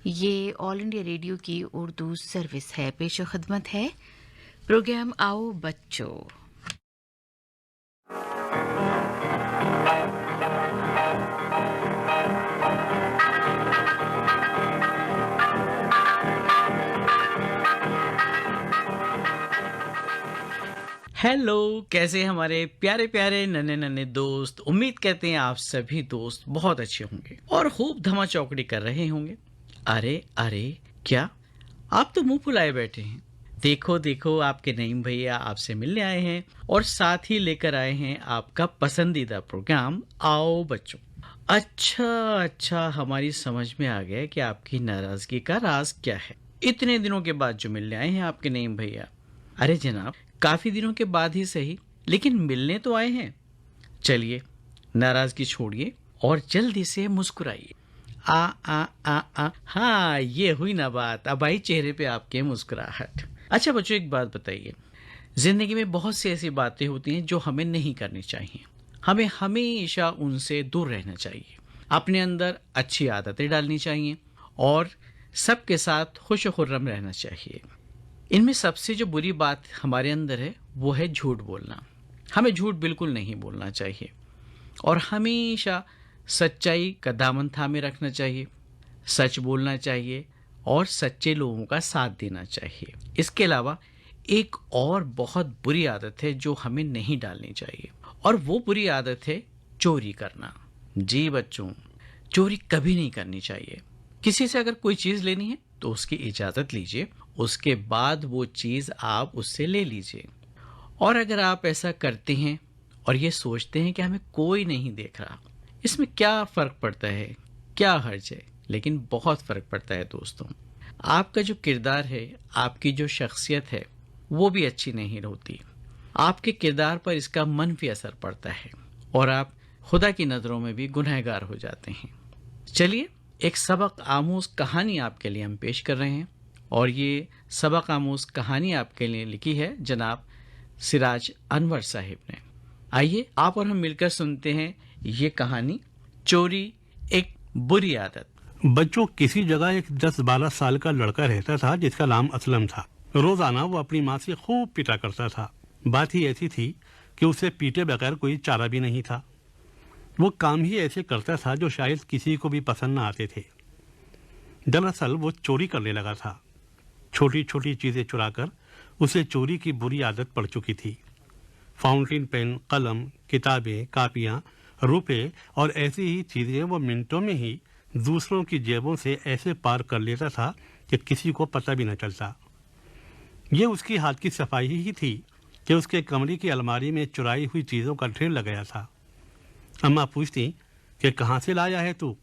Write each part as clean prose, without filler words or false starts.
ये all India radio की Urdu service है। पेशो खिदमत है प्रोग्राम आओ बच्चों। हेलो, कैसे हैं हमारे प्यारे प्यारे नन्हे नन्हे दोस्त। उम्मीद करते हैं आप सभी दोस्त बहुत अच्छे होंगे और खूब धमा चौकड़ी कर रहे होंगे। अरे अरे, क्या आप तो मुंह फुलाए बैठे हैं। देखो देखो, आपके नईम भैया आपसे मिलने आए हैं और साथ ही लेकर आए हैं आपका पसंदीदा प्रोग्राम आओ बच्चों। अच्छा अच्छा, हमारी समझ में आ गया कि आपकी नाराजगी का राज क्या है। इतने दिनों के बाद जो मिलने आए हैं आपके नईम भैया। अरे जनाब, काफी दिनों के बाद ही सही, लेकिन मिलने तो आए हैं। चलिए, नाराजगी छोड़िए और जल्दी से मुस्कुराइए। आ आ आ आ हाँ, ये हुई ना बात। अब आई चेहरे पे आपके मुस्कुराहट। अच्छा बच्चों, एक बात बताइए। जिंदगी में बहुत सी ऐसी बातें होती हैं जो हमें नहीं करनी चाहिए। हमें हमेशा उनसे दूर रहना चाहिए। अपने अंदर अच्छी आदतें डालनी चाहिए और सबके साथ खुश खुर्रम रहना चाहिए। इनमें सबसे जो बुरी बात हमारे अंदर है वो है झूठ बोलना। हमें झूठ बिल्कुल नहीं बोलना चाहिए और हमेशा सच्चाई का दामन थामे रखना चाहिए। सच बोलना चाहिए और सच्चे लोगों का साथ देना चाहिए। इसके अलावा एक और बहुत बुरी आदत है जो हमें नहीं डालनी चाहिए, और वो बुरी आदत है चोरी करना। जी बच्चों, चोरी कभी नहीं करनी चाहिए। किसी से अगर कोई चीज लेनी है तो उसकी इजाजत लीजिए, उसके बाद वो चीज आप उससे ले लीजिए। और अगर आप ऐसा करते हैं और ये सोचते हैं कि हमें कोई नहीं देख रहा, इसमें क्या फर्क पड़ता है, क्या हर्ज है। लेकिन बहुत फर्क पड़ता है दोस्तों। आपका जो किरदार है, आपकी जो शख्सियत है, वो भी अच्छी नहीं होती। आपके किरदार पर इसका मनफी असर पड़ता है और आप खुदा की नज़रों में भी गुनहगार हो जाते हैं। चलिए, एक सबक आमूज कहानी आपके लिए हम पेश कर रहे हैं और ये सबक आमूज कहानी आपके लिए लिखी है जनाब सिराज अनवर साहिब ने। आइए आप और हम मिलकर सुनते हैं ये कहानी, चोरी एक बुरी आदत। बच्चों, किसी जगह एक 10-12 साल का लड़का रहता था जिसका नाम असलम था। रोजाना वो अपनी माँ से खूब पिटा करता था। बात ही ऐसी थी कि उसे पीटे बगैर कोई चारा भी नहीं था। वो काम ही ऐसे करता था जो शायद किसी को भी पसंद न आते थे। दरअसल वो चोरी करने लगा था। छोटी छोटी चीजें चुराकर उसे चोरी की बुरी आदत पड़ चुकी थी। फाउंटेन पेन, कलम, किताबें, कापियां, रुपए और ऐसी ही चीजें वो मिनटों में ही दूसरों की जेबों से ऐसे पार कर लेता था कि किसी को पता भी न चलता। ये उसकी हाथ की सफाई ही थी कि उसके कमरे की अलमारी में चुराई हुई चीजों का ढेर लग गया था। अम्मा पूछती कि कहाँ से लाया है तू?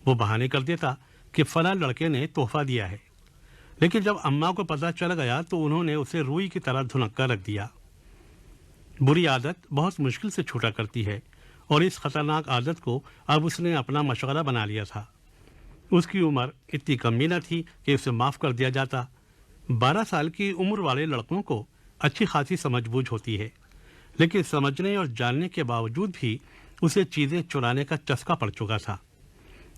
वो बहाने कर देता कि फला लड़के ने तोहफा दिया है। लेकिन जब अम्मा को पता चल गया तो उन्होंने उसे रुई की तरह धुनक्का रख दिया। बुरी आदत बहुत मुश्किल से छूटा करती है और इस खतरनाक आदत को अब उसने अपना मशगला बना लिया था। उसकी उम्र इतनी कम भी न थी कि उसे माफ कर दिया जाता। 12 साल की उम्र वाले लड़कों को अच्छी खासी समझबूझ होती है, लेकिन समझने और जानने के बावजूद भी उसे चीजें चुराने का चस्का पड़ चुका था।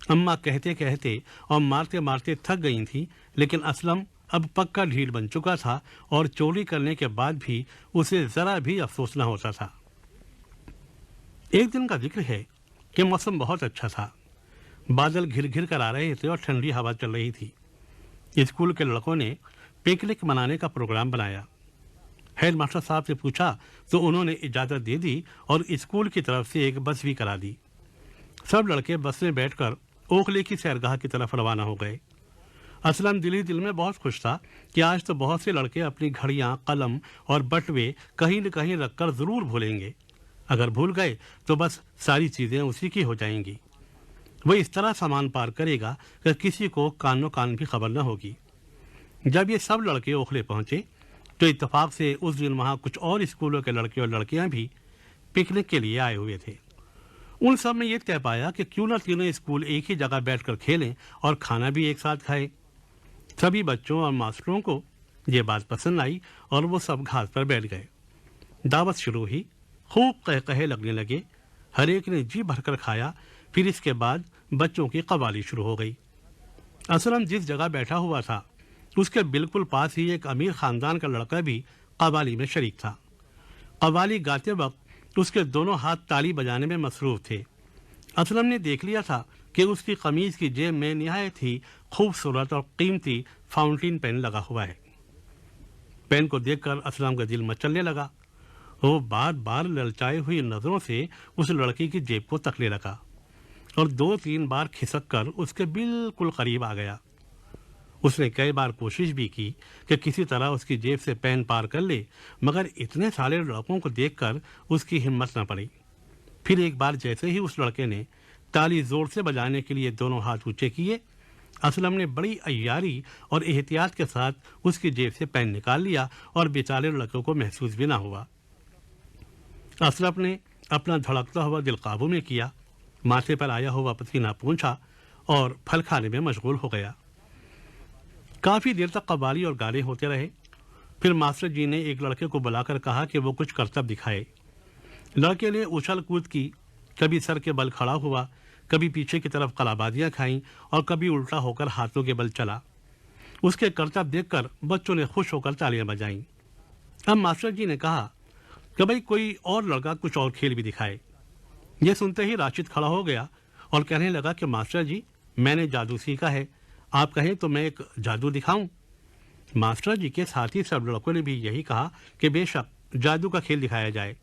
अम्मा कहते कहते और मारते मारते थक गई थी, लेकिन असलम अब पक्का ढील बन चुका था और चोरी करने के बाद भी उसे जरा भी अफसोस न होता था। एक दिन का जिक्र है कि मौसम बहुत अच्छा था। बादल घिर घिर कर आ रहे थे और ठंडी हवा चल रही थी। स्कूल के लड़कों ने पिकनिक मनाने का प्रोग्राम बनाया। हेडमास्टर साहब से पूछा तो उन्होंने इजाज़त दे दी और स्कूल की तरफ से एक बस भी करा दी। सब लड़के बस में बैठकर ओखले की सैरगाह की तरफ रवाना हो गए। असलम दिल ही दिल में बहुत खुश था कि आज तो बहुत से लड़के अपनी घड़ियां, कलम और बटवे कहीं न कहीं रखकर जरूर भूलेंगे। अगर भूल गए तो बस सारी चीजें उसी की हो जाएंगी। वह इस तरह सामान पार करेगा कि किसी को कानो कान भी खबर न होगी। जब ये सब लड़के ओखले पहुंचे तो इत्तेफाक से उस दिन वहां कुछ और स्कूलों के लड़के और लड़कियां भी पिकनिक के लिए आए हुए थे। उन सब ने यह तय पाया कि क्यों न तीनों स्कूल एक ही जगह बैठकर खेलें और खाना भी एक साथ खाएं। सभी बच्चों और मास्टरों को ये बात पसंद आई और वो सब घास पर बैठ गए। दावत शुरू हुई। खूब कहे लगने लगे। हर एक ने जी भरकर खाया। फिर इसके बाद बच्चों की कवाली शुरू हो गई। असलम जिस जगह बैठा हुआ था उसके बिल्कुल पास ही एक अमीर खानदान का लड़का भी कव्वाली में शरीक था। कव्वाली गाते वक्त उसके दोनों हाथ ताली बजाने में मसरूफ थे। असलम ने देख लिया था कि उसकी कमीज की जेब में निहायत ही खूबसूरत और कीमती फाउंटेन पेन लगा हुआ है। पेन को देखकर असलम का दिल मचलने लगा। वो बार बार ललचाई हुई नजरों से उस लड़की की जेब को तकने लगा और 2-3 बार खिसक कर उसके बिल्कुल करीब आ गया। उसने कई बार कोशिश भी की कि किसी तरह उसकी जेब से पेन पार कर ले, मगर इतने सारे लड़कों को देखकर उसकी हिम्मत न पड़ी। फिर एक बार जैसे ही उस लड़के ने ताली जोर से बजाने के लिए दोनों हाथ ऊंचे किए, असलम ने बड़ी अय्यारी और एहतियात के साथ उसकी जेब से पेन निकाल लिया और बेचारे लड़कों को महसूस भी ना हुआ। असलम ने अपना धड़कता हुआ दिल काबू में किया, माथे पर आया हुआ पसीना पोंछा और फल खाने में मशगूल हो गया। काफी देर तक कव्वाली और गाने होते रहे। फिर मास्टर जी ने एक लड़के को बुलाकर कहा कि वो कुछ करतब दिखाए। लड़के ने उछल कूद की, कभी सर के बल खड़ा हुआ, कभी पीछे की तरफ कलाबाजियां खाईं और कभी उल्टा होकर हाथों के बल चला। उसके करतब देखकर बच्चों ने खुश होकर तालियां बजाईं। अब मास्टर जी ने कहा कि भाई कोई और लड़का कुछ और खेल भी दिखाए। ये सुनते ही राशिद खड़ा हो गया और कहने लगा कि मास्टर जी, मैंने जादू सीखा है, आप कहें तो मैं एक जादू दिखाऊं। मास्टर जी के साथी सब लड़कों ने भी यही कहा कि बेशक जादू का खेल दिखाया जाए।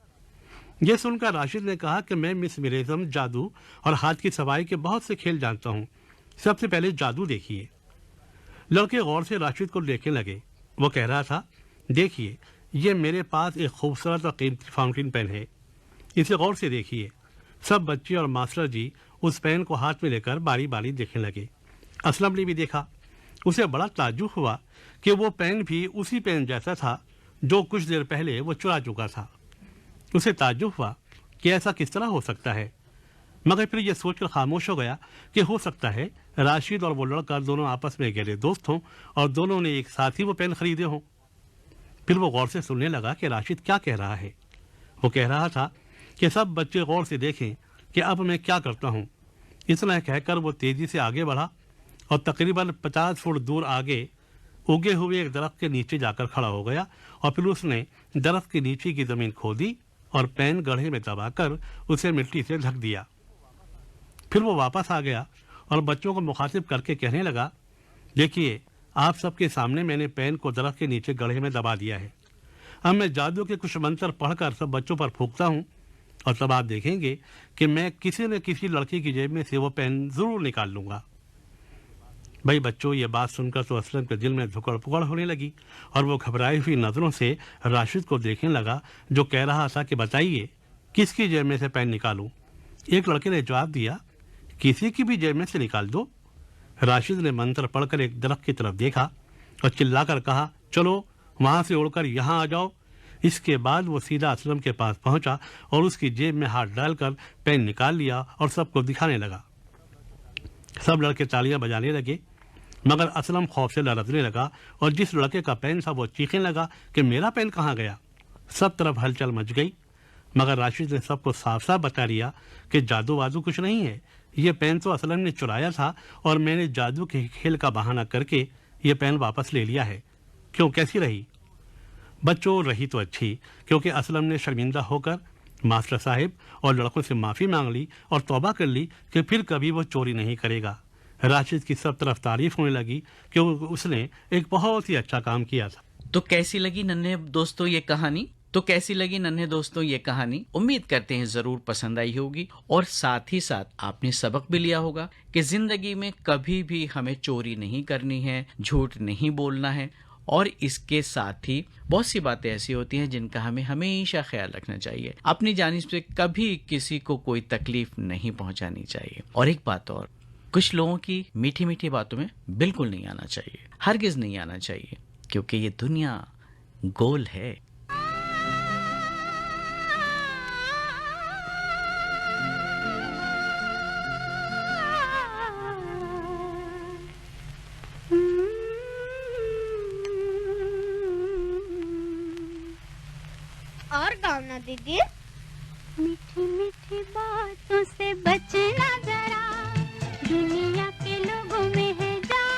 यह सुनकर राशिद ने कहा कि मैं मिस मिरेजम जादू और हाथ की सवारी के बहुत से खेल जानता हूं, सबसे पहले जादू देखिए। लड़के गौर से राशिद को देखने लगे। वो कह रहा था, देखिए ये मेरे पास एक खूबसूरत और कीमती फाउंटेन पेन है, इसे गौर से देखिए। सब बच्चे और मास्टर जी उस पेन को हाथ में लेकर बारी बारी देखने लगे। असलम ने भी देखा। उसे बड़ा ताज्जुब हुआ कि वो पेन भी उसी पेन जैसा था जो कुछ देर पहले वो चुरा चुका था। उसे ताज्जुब हुआ कि ऐसा किस तरह हो सकता है, मगर फिर यह सोचकर खामोश हो गया कि हो सकता है राशिद और वो लड़का दोनों आपस में गहरे दोस्त हों और दोनों ने एक साथ ही वो पेन खरीदे हों। फिर वो गौर से सुनने लगा कि राशिद क्या कह रहा है। वो कह रहा था कि सब बच्चे गौर से देखें कि अब मैं क्या करता हूँ। इतना कहकर वो तेजी से आगे बढ़ा और तकरीबन 50 फुट दूर आगे उगे हुए एक दरख्त के नीचे जाकर खड़ा हो गया और फिर उसने दरख्त के नीचे की जमीन खोदी और पेन गड्ढे में दबाकर उसे मिट्टी से ढक दिया। फिर वो वापस आ गया और बच्चों को मुखातिब करके कहने लगा, देखिए आप सबके सामने मैंने पेन को दरख्त के नीचे गड्ढे में दबा दिया है। अब मैं जादू के कुछ मंत्र पढ़कर सब बच्चों पर फूंकता हूँ और तब आप देखेंगे कि मैं किसी न किसी लड़की की जेब में से वो पेन जरूर निकाल लूंगा। भाई बच्चों, ये बात सुनकर तो असलम के दिल में धुकड़ पुकड़ होने लगी और वो घबराई हुई नजरों से राशिद को देखने लगा, जो कह रहा था कि बताइए किसकी जेब में से पेन निकालूं। एक लड़के ने जवाब दिया, किसी की भी जेब में से निकाल दो। राशिद ने मंत्र पढ़कर एक दरख्त की तरफ देखा और चिल्लाकर कहा, चलो वहां से उड़कर यहाँ आ जाओ। इसके बाद वो सीधा असलम के पास पहुंचा और उसकी जेब में हाथ डालकर पेन निकाल लिया और सबको दिखाने लगा। सब लड़के तालियां बजाने लगे, मगर असलम खौफ से लरजने लगा और जिस लड़के का पेन था वो चीखने लगा कि मेरा पेन कहाँ गया। सब तरफ हलचल मच गई, मगर राशिद ने सबको साफ साफ बता दिया कि जादू वादू कुछ नहीं है, ये पेन तो असलम ने चुराया था और मैंने जादू के खेल का बहाना करके ये पेन वापस ले लिया है। क्यों, कैसी रही? बच्चों, रही तो अच्छी, क्योंकि असलम ने शर्मिंदा होकर मास्टर साहिब और लड़कों से माफ़ी मांग ली और तौबा कर ली कि फिर कभी वो चोरी नहीं करेगा। राशिद की सब तरफ तारीफ होने लगी कि उसने एक बहुत ही अच्छा काम किया था। तो कैसी लगी नन्हे दोस्तों ये कहानी? उम्मीद करते हैं जरूर पसंद आई होगी और साथ ही साथ आपने सबक भी लिया होगा कि जिंदगी में कभी भी हमें चोरी नहीं करनी है, झूठ नहीं बोलना है और इसके साथ ही बहुत सी बातें ऐसी होती हैं जिनका हमें हमेशा ख्याल रखना चाहिए। अपनी जानिब से कभी किसी को कोई तकलीफ नहीं पहुंचानी चाहिए। और एक बात और, कुछ लोगों की मीठी मीठी बातों में बिल्कुल नहीं आना चाहिए, हरगिज नहीं आना चाहिए, क्योंकि ये दुनिया गोल है। और गाओ ना दीदी। मीठी मीठी बातों से बचना जरा, दुनिया के लोगों में है जान।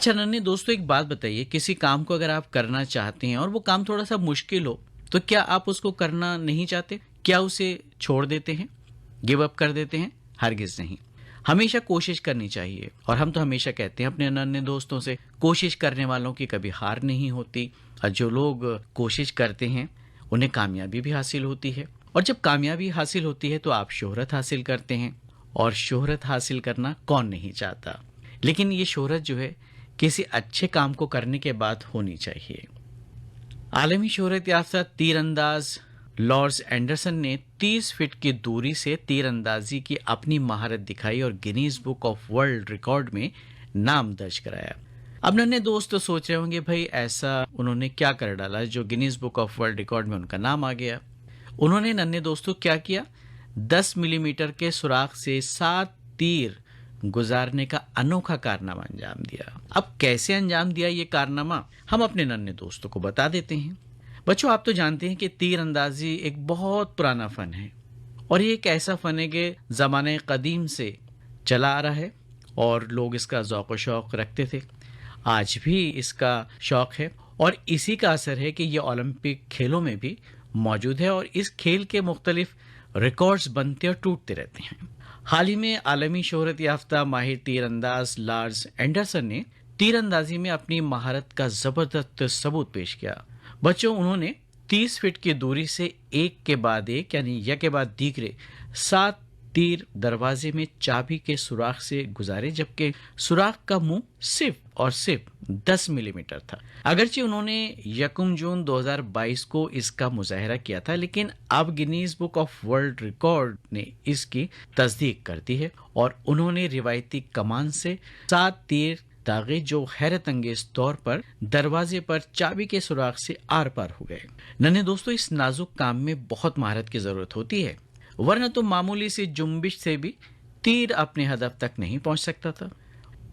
अच्छा नन्हे दोस्तों, एक बात बताइए, किसी काम को अगर आप करना चाहते हैं और वो काम थोड़ा सा मुश्किल हो, तो क्या आप उसको करना नहीं चाहते? क्या उसे छोड़ देते हैं, गिव अप कर देते हैं? हरगिज नहीं, हमेशा कोशिश करनी चाहिए। और हम तो हमेशा कहते हैं अपने नन्हे दोस्तों से, कोशिश करने वालों की कभी हार नहीं होती, और जो लोग कोशिश करते हैं उन्हें कामयाबी भी हासिल होती है। और जब कामयाबी हासिल होती है तो आप शोहरत हासिल करते हैं, और शोहरत हासिल करना कौन नहीं चाहता। लेकिन ये शोहरत जो है किसी अच्छे काम को करने के बाद होनी चाहिए। आलमी शोहरत याफ्ता तीरंदाज लॉर्ड एंडरसन ने 30 फीट की दूरी से तीरंदाजी की अपनी महारत दिखाई और Guinness book of world record में नाम दर्ज कराया। अब नन्हे दोस्त तो सोच रहे होंगे, भाई ऐसा उन्होंने क्या कर डाला जो Guinness book of world record में उनका नाम आ गया। उन्होंने नन्हे दोस्तों क्या किया, 10 मिलीमीटर के सुराख से 7 तीर गुजारने का अनोखा कारनामा अंजाम दिया। अब कैसे अंजाम दिया ये कारनामा, हम अपने नन्हे दोस्तों को बता देते हैं। बच्चों, आप तो जानते हैं कि तीर अंदाजी एक बहुत पुराना फन है, और ये एक ऐसा फन है कि ज़माने कदीम से चला आ रहा है और लोग इसका ज़ौक़ व शौक़ रखते थे। आज भी इसका शौक़ है, और इसी का असर है कि ये ओलंपिक खेलों में भी मौजूद है, और इस खेल के मुख्तलिफ रिकॉर्ड्स बनते और टूटते रहते हैं। हाल ही में आलमी शोहरत याफ्ता माहिर तीरंदाज लॉर्ड एंडरसन ने तीरंदाजी में अपनी महारत का ज़बरदस्त सबूत पेश किया। बच्चों, उन्होंने 30 फीट की दूरी से एक के बाद एक यानी एक के बाद दीगरे 7 तीर दरवाजे में चाबी के सुराख से गुजारे, जबकि सुराख का मुंह सिर्फ और सिर्फ 10 मिलीमीटर था। अगरचे उन्होंने 1 जून 2022 को इसका मुजाहरा किया था, लेकिन अब Guinness book of world record ने इसकी तस्दीक कर दी है, और उन्होंने रिवायती कमान से 7 तीर दागे जो हैरत अंगेज तौर पर दरवाजे पर चाबी के सुराख से आर पार हो गए। नन्हे दोस्तों, इस नाजुक काम में बहुत महारत की जरूरत होती है, वरना तो मामूली सी जुम्बिश से भी तीर अपने हदफ तक नहीं पहुंच सकता था।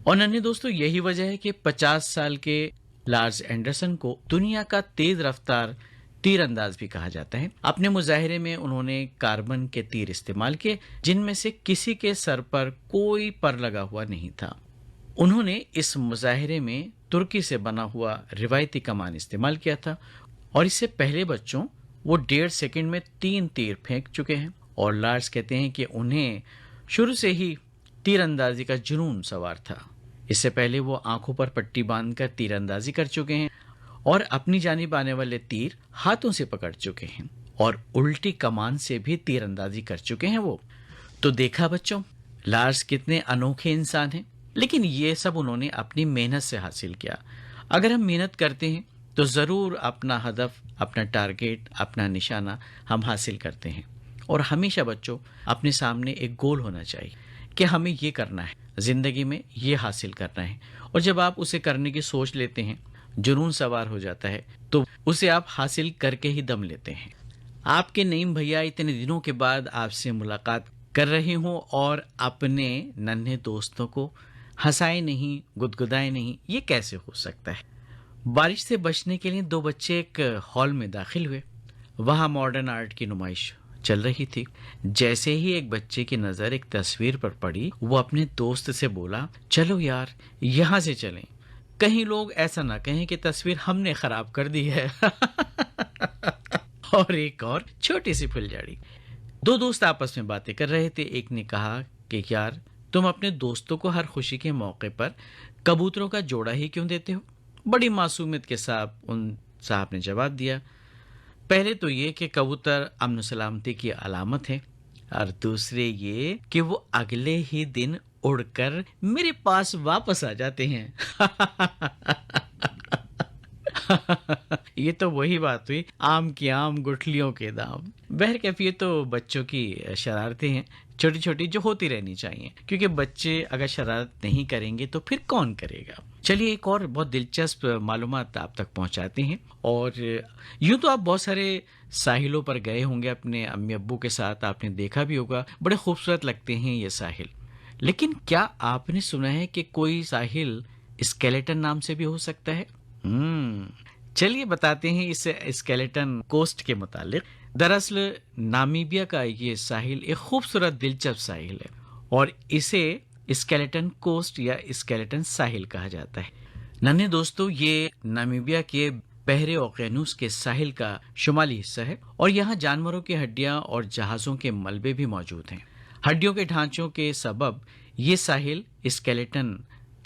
और नन्हे दोस्तों, यही वजह है कि 50 साल के लॉर्ड एंडरसन को दुनिया का तेज रफ्तार तीरंदाज भी कहा जाता है। अपने मुजाहिरे में उन्होंने कार्बन के तीर इस्तेमाल किए, जिनमें से किसी के सर पर कोई पर लगा हुआ नहीं था। उन्होंने इस मुजाहिरे में तुर्की से बना हुआ रिवायती कमान इस्तेमाल किया था, और इससे पहले बच्चों वो 1.5 सेकंड में 3 तीर फेंक चुके हैं। और लॉर्ड्स कहते हैं कि उन्हें शुरू से ही तीरंदाजी का जुनून सवार था। इससे पहले वो आंखों पर पट्टी बांधकर तीरंदाजी कर चुके हैं, और अपनी जानिब आने वाले तीर हाथों से पकड़ चुके हैं, और उल्टी कमान से भी तीरंदाजी कर चुके हैं वो। तो देखा बच्चों, लॉर्ड्स कितने अनोखे इंसान हैं। लेकिन ये सब उन्होंने अपनी मेहनत से हासिल किया। अगर हम मेहनत करते हैं तो ज़रूर अपना हदफ, अपना टारगेट, अपना निशाना हम हासिल करते हैं। और हमेशा बच्चों अपने सामने एक गोल होना चाहिए कि हमें ये करना है, ज़िंदगी में ये हासिल करना है। और जब आप उसे करने की सोच लेते हैं, जुनून सवार हो जाता है, तो उसे आप हासिल करके ही दम लेते हैं। आपके नईम भैया इतने दिनों के बाद आपसे मुलाकात कर रही हूँ, और अपने नन्हे दोस्तों को हंसाए नहीं, गुदगुदाए नहीं, ये कैसे हो सकता है। बारिश से बचने के लिए 2 बच्चे एक हॉल में दाखिल हुए। वहाँ मॉडर्न आर्ट की नुमाइश चल रही थी। जैसे ही एक बच्चे की नज़र एक तस्वीर पर पड़ी, वो अपने दोस्त से बोला, चलो यार यहाँ से चलें, कहीं लोग ऐसा ना कहें कि तस्वीर हमने खराब कर दी है। और एक और छोटी सी फुलझड़ी। 2 दोस्त आपस में बातें कर रहे थे। एक ने कहा कि यार, तुम अपने दोस्तों को हर खुशी के मौके पर कबूतरों का जोड़ा ही क्यों देते हो? बड़ी मासूमियत के साथ उन साहब ने जवाब दिया, पहले तो ये कि कबूतर अमन सलामती की अलामत है, और दूसरे ये कि वो अगले ही दिन उड़कर मेरे पास वापस आ जाते हैं। ये तो वही बात हुई, आम की आम गुठलियों के दाम। बहरकैफ ये तो बच्चों की शरारतें हैं, छोटी छोटी, जो होती रहनी चाहिए, क्योंकि बच्चे अगर शरारत नहीं करेंगे तो फिर कौन करेगा। चलिए एक और बहुत दिलचस्प मालूमात आप तक पहुंचाते हैं। और यूं तो आप बहुत सारे साहिलों पर गए होंगे अपने अम्मी अब्बू के साथ, आपने देखा भी होगा, बड़े खूबसूरत लगते हैं ये साहिल। लेकिन क्या आपने सुना है कि कोई साहिल स्केलेटन नाम से भी हो सकता है? चलिए बताते हैं इस स्केलेटन कोस्ट के मुतालिक। दरअसल नामीबिया का ये साहिल एक खूबसूरत दिलचस्प साहिल है, और इसे स्केलेटन कोस्ट या स्केलेटन साहिल कहा जाता है। नन्हे दोस्तों, ये नामीबिया के बहरे ओकेनूस के साहिल का शुमाली हिस्सा है और यहाँ जानवरों की हड्डियां और जहाजों के मलबे भी मौजूद हैं। हड्डियों के ढांचों के सबब ये साहिल स्केलेटन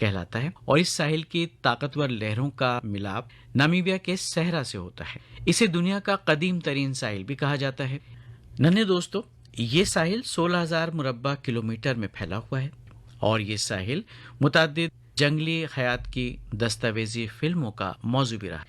कहलाता है और इस साहिल की ताकतवर लहरों का मिलाप नामीबिया के सहरा से होता है। इसे दुनिया का कदीम तरीन साहिल भी कहा जाता है। नन्हे दोस्तों, ये साहिल 16,000 मुरब्बा किलोमीटर में फैला हुआ है और ये साहिल मुतादिद जंगली हयात की दस्तावेजी फिल्मों का मौजू भी रहा।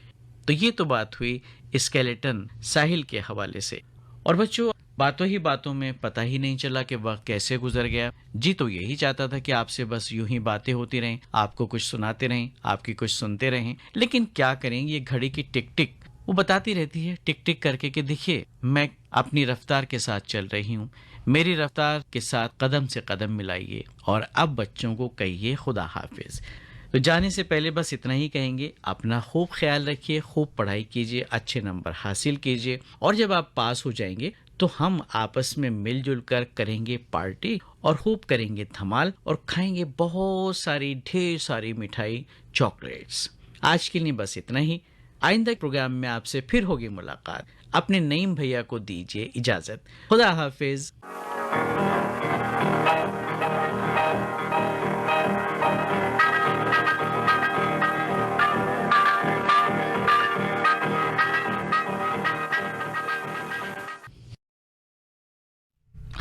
तो ये तो बात हुई स्केलेटन साहिल के हवाले से। और बच्चों, बातों ही बातों में पता ही नहीं चला कि वक्त कैसे गुजर गया। जी तो यही चाहता था कि आपसे बस यूं ही बातें होती रहें, आपको कुछ सुनाते रहें, आपकी कुछ सुनते रहें। लेकिन क्या करें, ये घड़ी की टिक टिक वो बताती रहती है टिक टिक करके कि देखिए मैं अपनी रफ्तार के साथ चल रही हूँ, मेरी रफ्तार के साथ कदम से कदम मिलाइए। और अब बच्चों को कहिए खुदा हाफिज। तो जाने से पहले बस इतना ही कहेंगे, अपना खूब ख्याल रखिए, खूब पढ़ाई कीजिए, अच्छे नंबर हासिल कीजिए और जब आप पास हो जाएंगे तो हम आपस में मिलजुल कर करेंगे पार्टी और खूब करेंगे धमाल और खाएंगे बहुत सारी ढेर सारी मिठाई, चॉकलेट्स। आज के लिए बस इतना ही। आइंदा प्रोग्राम में आपसे फिर होगी मुलाकात। अपने नईम भैया को दीजिए इजाजत। खुदा हाफिज।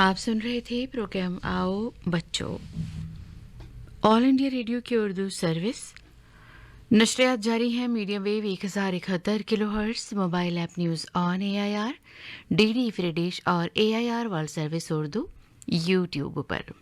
आप सुन रहे थे प्रोग्राम आओ बच्चों, ऑल इंडिया रेडियो की उर्दू सर्विस। नशरियात जारी हैं medium wave 1071 kilohertz, mobile app news on AIR, DD free dish और AIR world service Urdu YouTube पर।